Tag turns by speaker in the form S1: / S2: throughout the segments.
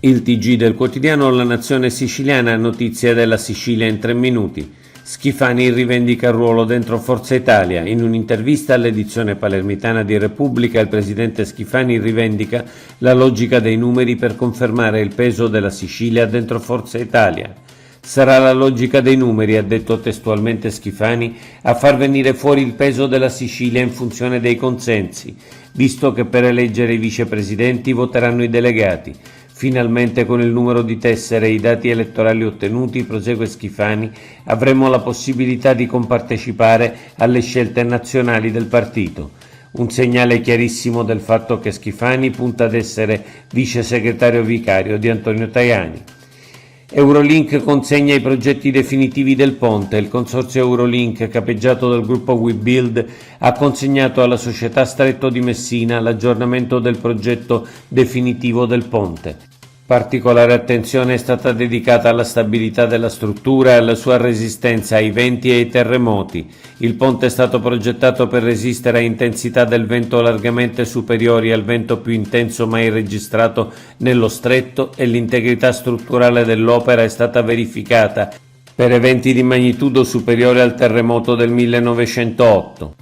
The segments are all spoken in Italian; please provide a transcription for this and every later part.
S1: Il TG del quotidiano La Nazione Siciliana, notizie della Sicilia in 3 minuti. Schifani rivendica il ruolo dentro Forza Italia. In un'intervista all'edizione palermitana di Repubblica, il presidente Schifani rivendica la logica dei numeri per confermare il peso della Sicilia dentro Forza Italia. Sarà la logica dei numeri, ha detto testualmente Schifani, a far venire fuori il peso della Sicilia in funzione dei consensi, visto che per eleggere i vicepresidenti voteranno i delegati. Finalmente, con il numero di tessere e i dati elettorali ottenuti, prosegue Schifani, avremo la possibilità di compartecipare alle scelte nazionali del partito. Un segnale chiarissimo del fatto che Schifani punta ad essere vice segretario vicario di Antonio Tajani. Eurolink consegna i progetti definitivi del ponte. Il consorzio Eurolink, capeggiato dal gruppo WeBuild, ha consegnato alla società Stretto di Messina l'aggiornamento del progetto definitivo del ponte. Particolare attenzione è stata dedicata alla stabilità della struttura e alla sua resistenza ai venti e ai terremoti. Il ponte è stato progettato per resistere a intensità del vento largamente superiori al vento più intenso mai registrato nello stretto e l'integrità strutturale dell'opera è stata verificata per eventi di magnitudo superiore al terremoto del 1908.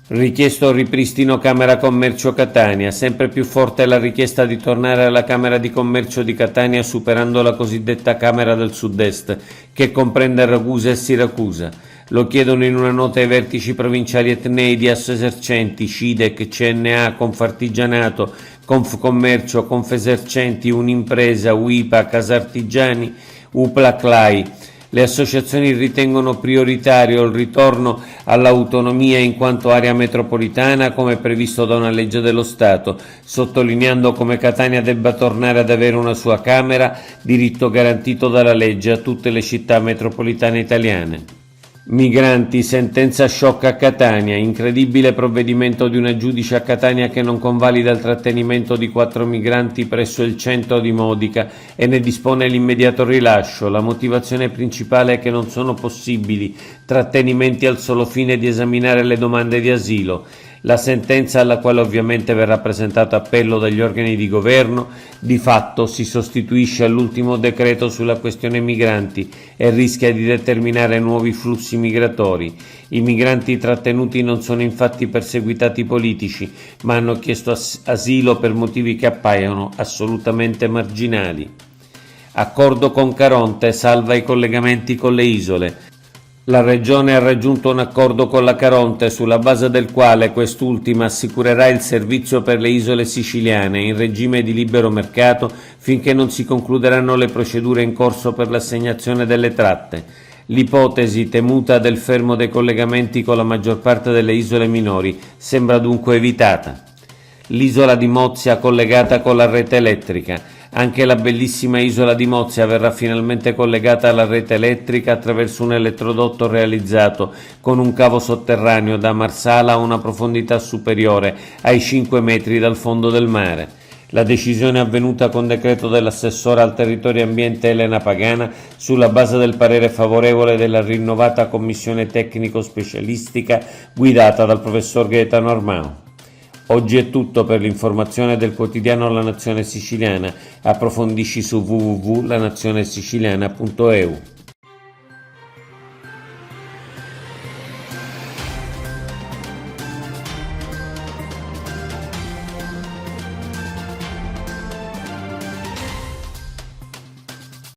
S1: Richiesto ripristino Camera Commercio Catania. Sempre più forte è la richiesta di tornare alla Camera di Commercio di Catania, superando la cosiddetta Camera del Sud-Est, che comprende Ragusa e Siracusa. Lo chiedono in una nota i vertici provinciali etnei di Assoesercenti, CIDEC, CNA, Confartigianato, Confcommercio, Confesercenti, Unimpresa, UIPA, Casartigiani, UPLA-CLAI. Le associazioni ritengono prioritario il ritorno all'autonomia in quanto area metropolitana, come previsto da una legge dello Stato, sottolineando come Catania debba tornare ad avere una sua Camera, diritto garantito dalla legge a tutte le città metropolitane italiane. Migranti, sentenza shock a Catania, incredibile provvedimento di una giudice a Catania che non convalida il trattenimento di 4 migranti presso il centro di Modica e ne dispone l'immediato rilascio. La motivazione principale è che non sono possibili trattenimenti al solo fine di esaminare le domande di asilo. La sentenza, alla quale ovviamente verrà presentato appello dagli organi di governo, di fatto si sostituisce all'ultimo decreto sulla questione migranti e rischia di determinare nuovi flussi migratori. I migranti trattenuti non sono infatti perseguitati politici, ma hanno chiesto asilo per motivi che appaiono assolutamente marginali. Accordo con Caronte salva i collegamenti con le isole. La Regione ha raggiunto un accordo con la Caronte sulla base del quale quest'ultima assicurerà il servizio per le isole siciliane in regime di libero mercato finché non si concluderanno le procedure in corso per l'assegnazione delle tratte. L'ipotesi temuta del fermo dei collegamenti con la maggior parte delle isole minori sembra dunque evitata. L'isola di Mozia collegata con la rete elettrica. Anche la bellissima isola di Mozia verrà finalmente collegata alla rete elettrica attraverso un elettrodotto realizzato con un cavo sotterraneo da Marsala a una profondità superiore ai 5 metri dal fondo del mare. La decisione è avvenuta con decreto dell'assessora al territorio e ambiente Elena Pagana sulla base del parere favorevole della rinnovata commissione tecnico-specialistica guidata dal professor Gaetano Armao. Oggi è tutto. Per l'informazione del quotidiano La Nazione Siciliana approfondisci su www.lanazionesiciliana.eu.